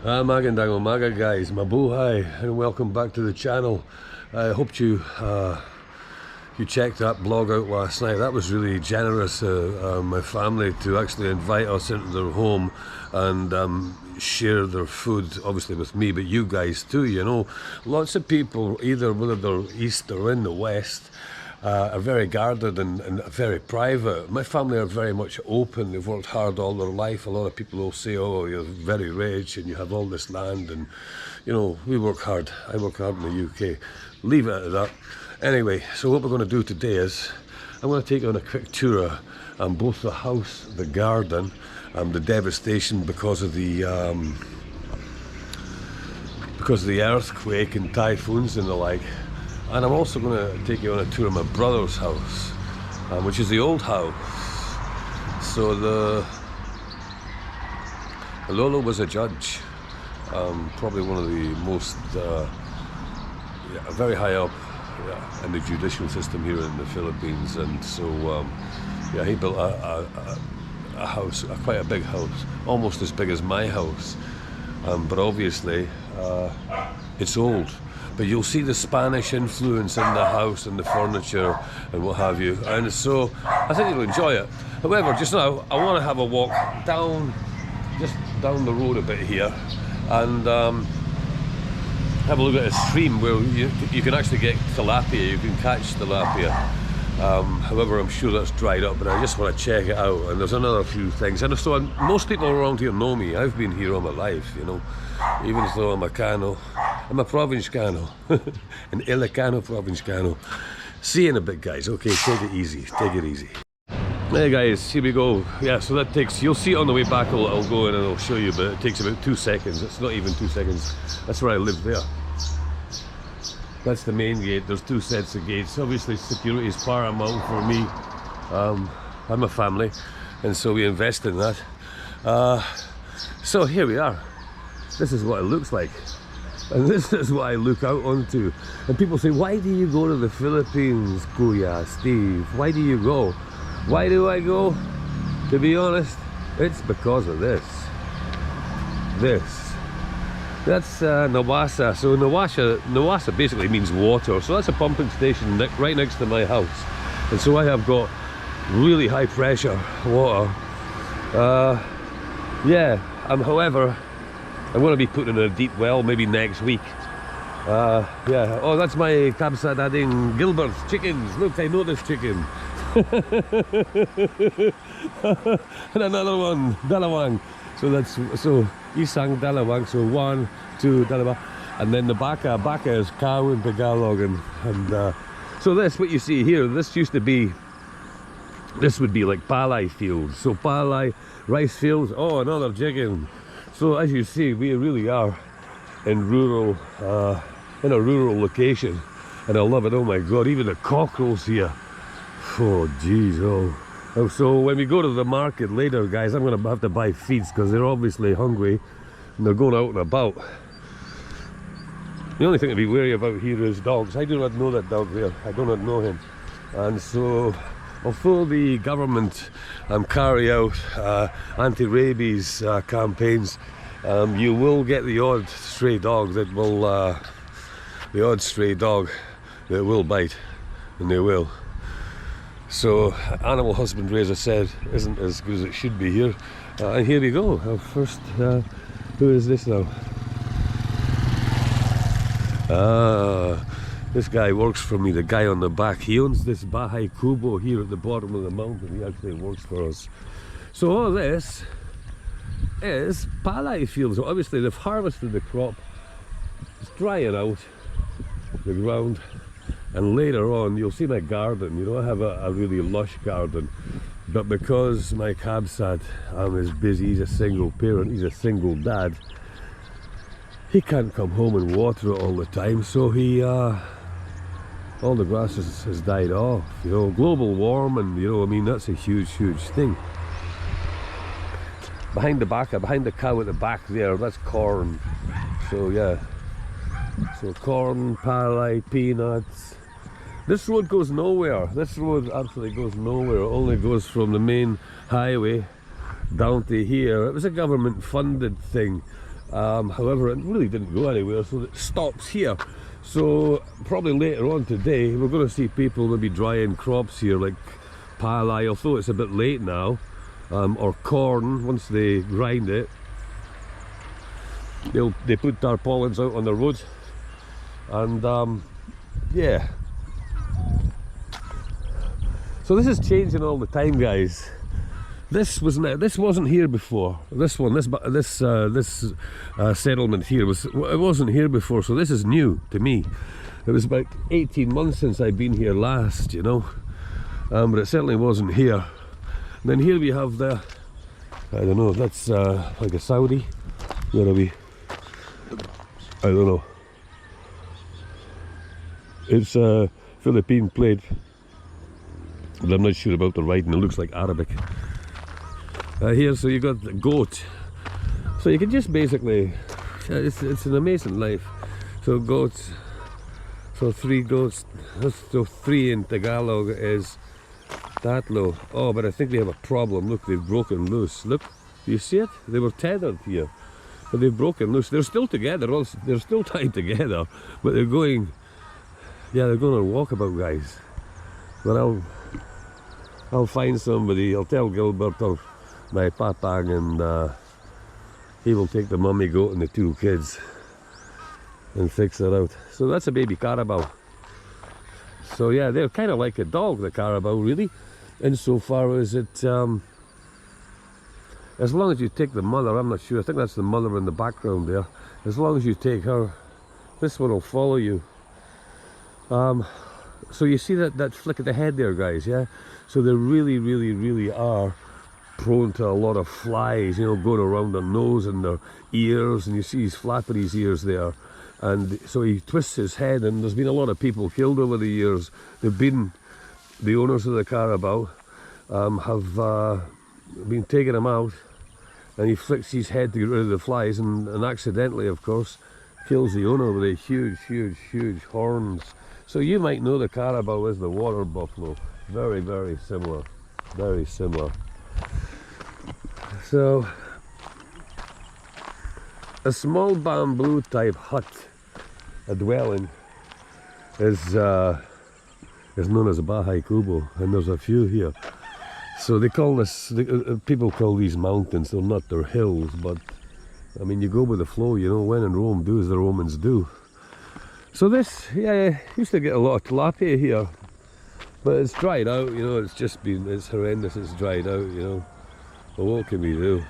Magandango Maga guys, mabuhay, and welcome back to the channel. I hope you checked that blog out last night. That was really generous, my family, to actually invite us into their home and share their food, obviously with me, but you guys too, you know. Lots of people, either whether they're east or in the west, are very guarded and very private. My family are very much open. They've worked hard all their life. A lot of people will say, oh, you're very rich and you have all this land, and you know, we work hard. I work hard in the UK. Leave it at that. Anyway, so what we're going to do today is I'm going to take you on a quick tour on both the house, the garden, the devastation because of the earthquake and typhoons and the like. And I'm also going to take you on a tour of my brother's house, which is the old house. So the Lolo was a judge, probably one of the most, very high up in the judicial system here in the Philippines. And so, yeah, he built a house, quite a big house, almost as big as my house. But obviously, it's old. But you'll see the Spanish influence in the house and the furniture and what have you. And so I think you'll enjoy it. However, just now, I want to have a walk just down the road a bit here and have a look at a stream where you can actually get tilapia, you can catch tilapia. However, I'm sure that's dried up, but I just want to check it out. And there's another few things. And so most people around here know me. I've been here all my life, you know, even though I'm a KANO. I'm a province KANO, an Ilocano province KANO. See you in a bit, guys. Okay, take it easy, take it easy. Hey guys, here we go. Yeah, so that takes, you'll see it on the way back, I'll go in and I'll show you, but it takes about 2 seconds. It's not even 2 seconds. That's where I live there. That's the main gate. There's 2 sets of gates. Obviously security is paramount for me. I'm a family, and so we invest in that. So here we are. This is what it looks like. And this is what I look out onto. And people say, why do you go to the Philippines, Kuya, Steve? Why do you go? Why do I go? To be honest, it's because of this. That's Nawasa. So Nawasa basically means water. So that's a pumping station right next to my house. And so I have got really high pressure water. Yeah, however, I'm going to be putting in a deep well maybe next week. Yeah. Oh, that's my Kabsa Dading Gilbert's chickens. Look, I know this chicken. And another one, Dalawang. So that's Isang Dalawang. So 1, 2 Dalawang, and then the Baka. Baka is cow in Tagalog, and so this, what you see here, this would be like palay fields. So palay, rice fields. Oh, another chicken. So as you see, we really are in a rural location, and I love it. Oh my God, even the cockerels here. Oh geez, oh. So when we go to the market later, guys, I'm gonna have to buy feeds because they're obviously hungry and they're going out and about. The only thing to be wary about here is dogs. I do not know that dog there. I do not know him. And so, although the government carry out anti-rabies campaigns, you will get the odd stray dog that will, bite, and they will. So animal husbandry, as I said, isn't as good as it should be here. And here we go. First, who is this now? This guy works for me, the guy on the back. He owns this Bahay Kubo here at the bottom of the mountain. He actually works for us. So all this is palay fields. So obviously they've harvested the crop. It's drying out the ground. And later on, you'll see my garden. You know, I have a really lush garden. But because my Kabsat is busy, he's a single parent, he's a single dad, he can't come home and water it all the time. So he, all the grass has died off. You know, global warming, you know, I mean, that's a huge, huge thing. Behind the cow at the back there, that's corn. So yeah, so corn, palay, peanuts. This road goes nowhere. This road absolutely goes nowhere. It only goes from the main highway down to here. It was a government funded thing. However, it really didn't go anywhere, so it stops here. So probably later on today we're going to see people maybe drying crops here, like palai, although it's a bit late now, or corn. Once they grind it, they put tarpaulins out on the road, and yeah. So this is changing all the time, guys. This wasn't here before. This settlement here it wasn't here before. So this is new to me. It was about 18 months since I've been here last, you know. But it certainly wasn't here. And then here we have the, I don't know, that's like a Saudi. Where are we? I don't know. It's a Philippine plate, but I'm not sure about the writing. It looks like Arabic. Here, so you got the goat. So you can just basically, it's an amazing life. So goats, so 3 goats, so 3 in Tagalog is tatlo. Oh, but I think they have a problem. Look, they've broken loose. Look, do you see it? They were tethered here, but they've broken loose. They're still together, they're still tied together, but they're going, yeah, they're going on a walkabout, guys. But I'll find somebody, I'll tell Gilbert or my papang, and he will take the mummy goat and the 2 kids and fix it out. So that's a baby carabao. So yeah, they're kind of like a dog, the carabao, really, insofar as it, as long as you take the mother, I'm not sure, I think that's the mother in the background there, as long as you take her, this one will follow you. So you see that flick of the head there, guys, yeah? So they really are prone to a lot of flies, you know, going around their nose and their ears, and you see he's flapping his ears there, and so he twists his head, and there's been a lot of people killed over the years. They've been, the owners of the carabao have been taking him out, and he flicks his head to get rid of the flies, and accidentally, of course, kills the owner with a huge horns. So you might know the carabao as the water buffalo. Very similar, very similar. So a small bamboo type hut, a dwelling, is known as a bahay kubo, and there's a few here. So they call this, people call these mountains, they're not, they're hills, but I mean, you go with the flow, you know. When in Rome, do as the Romans do. So this, yeah, used to get a lot of tilapia here, but it's dried out, you know. It's just been, it's horrendous, it's dried out, you know. But what can we do?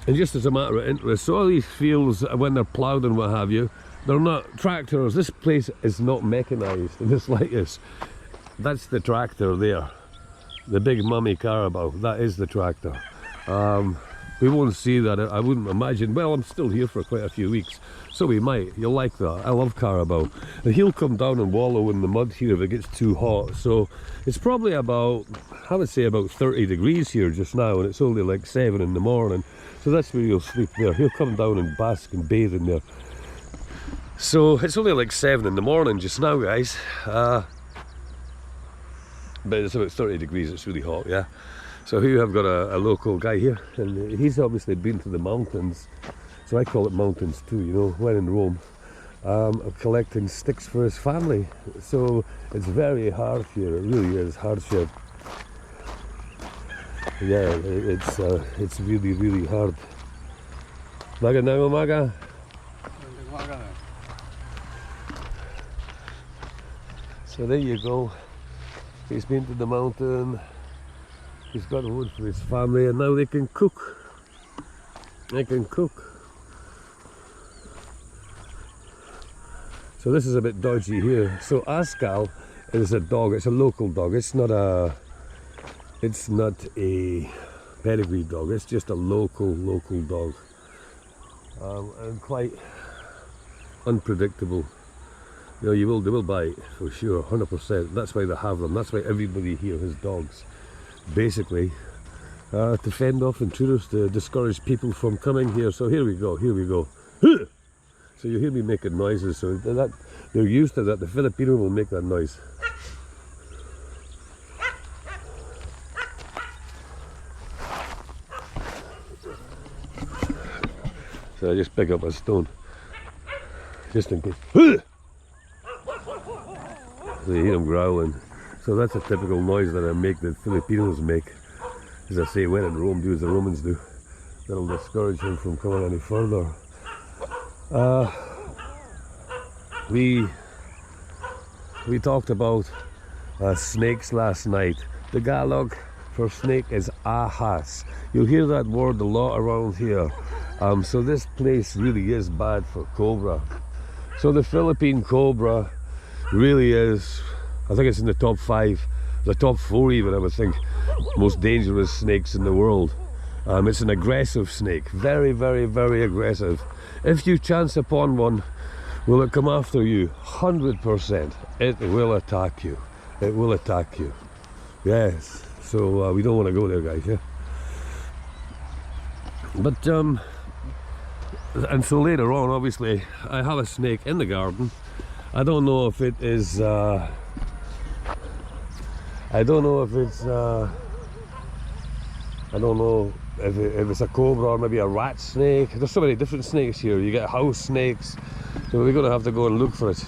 And just as a matter of interest, so all these fields, when they're ploughed and what have you, they're not tractors. This place is not mechanized in the slightest. That's the tractor there, the big mummy carabao. That is the tractor. We won't see that, I wouldn't imagine. Well, I'm still here for quite a few weeks, so we might. You'll like that. I love carabao. And he'll come down and wallow in the mud here if it gets too hot. So it's probably about, I would say about 30 degrees here just now, and it's only like 7 in the morning. So that's where he'll sleep there. He'll come down and bask and bathe in there. So it's only like 7 in the morning just now, guys. But it's about 30 degrees, it's really hot, yeah. So here I've got a local guy here, and he's obviously been to the mountains, so I call it mountains too, you know, when in Rome, collecting sticks for his family. So it's very hard here, it really is hardship. Yeah, it's really hard. Maga nango maga. So there you go. He's been to the mountain. He's got wood for his family, and now they can cook. They can cook. So this is a bit dodgy here. So Ascal is a dog. It's a local dog. It's not a pedigree dog. It's just a local dog, and quite unpredictable. You know, they will bite for sure, 100%. That's why they have them. That's why everybody here has dogs. Basically, to fend off intruders, to discourage people from coming here. So here we go. So you hear me making noises. So that they're used to that. The Filipino will make that noise. So I just pick up a stone, just in case. So you hear them growling. So that's a typical noise that I make, that Filipinos make. As I say, when in Rome, do as the Romans do. That'll discourage him from coming any further. We talked about snakes last night. The Tagalog for snake is ahas. You'll hear that word a lot around here. So this place really is bad for cobra. So the Philippine cobra really is, I think it's in the top 5, the top 4 even, I would think, most dangerous snakes in the world. It's an aggressive snake, very, very, very aggressive. If you chance upon one, will it come after you? 100%. It will attack you. It will attack you. Yes. So we don't want to go there, guys. Yeah. But and so later on, obviously, I have a snake in the garden. I don't know if it is. I don't know if it's. I don't know if it's a cobra or maybe a rat snake. There's so many different snakes here. You get house snakes, so we're going to have to go and look for it,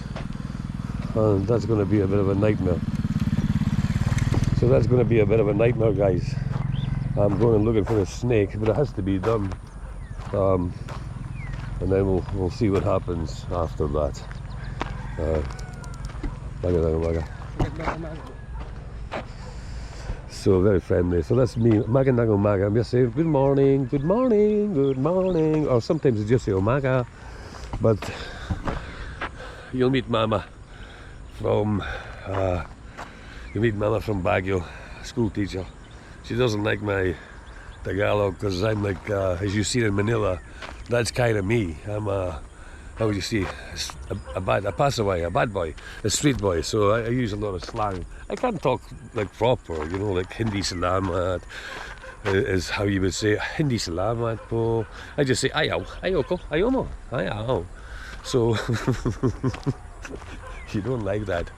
and that's going to be a bit of a nightmare. So that's going to be a bit of a nightmare, guys. I'm going and looking for a snake, but it has to be done, and then we'll see what happens after that. So very friendly. So that's me. Magandang umaga. I'm just saying good morning, good morning, good morning. Or sometimes it's just say umaga. But you'll meet Mama from Baguio, school teacher. She doesn't like my Tagalog because I'm like, as you see in Manila, that's kind of me. I'm how would you see, a passerby, a bad boy, a street boy. So I use a lot of slang. I can't talk like proper, you know, like Hindi salamat is how you would say Hindi salamat po. I just say ayaw, ayoko, ayomo, ayaw. So you don't like that.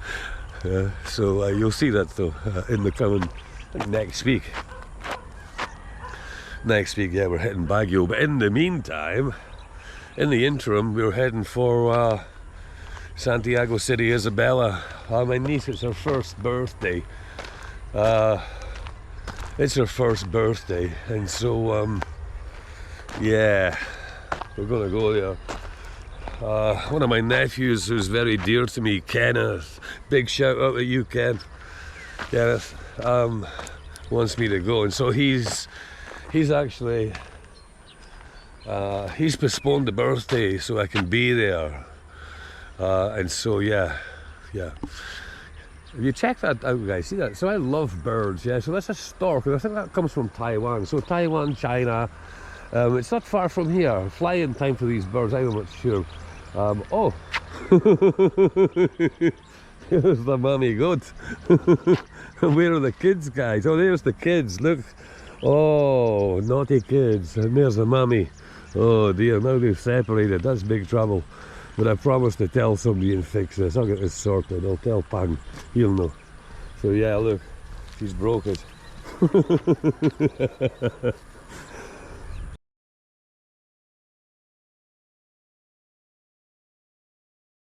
So you'll see that though in the coming next week. Next week, yeah, we're heading Baguio. But in the meantime, in the interim, we're heading for Santiago City, Isabela. My niece, it's her first birthday. It's her first birthday, and so yeah, we're gonna go there. One of my nephews, who's very dear to me, Kenneth, big shout out to you, Ken. Kenneth wants me to go, and so he's actually he's postponed the birthday so I can be there, and so yeah. If you check that out, guys, see that? So I love birds, yeah. So that's a stork, and I think that comes from Taiwan. So Taiwan, China, it's not far from here. Flying time for these birds, I'm not sure. Oh, here's the mommy goat. Where are the kids, guys? Oh, there's the kids. Look. Oh, naughty kids. And there's the mommy. Oh dear, now they've separated. That's big trouble. But I promised to tell somebody and fix this. I'll get this sorted. I'll tell Pang. He'll know. So yeah, look, she's broke it.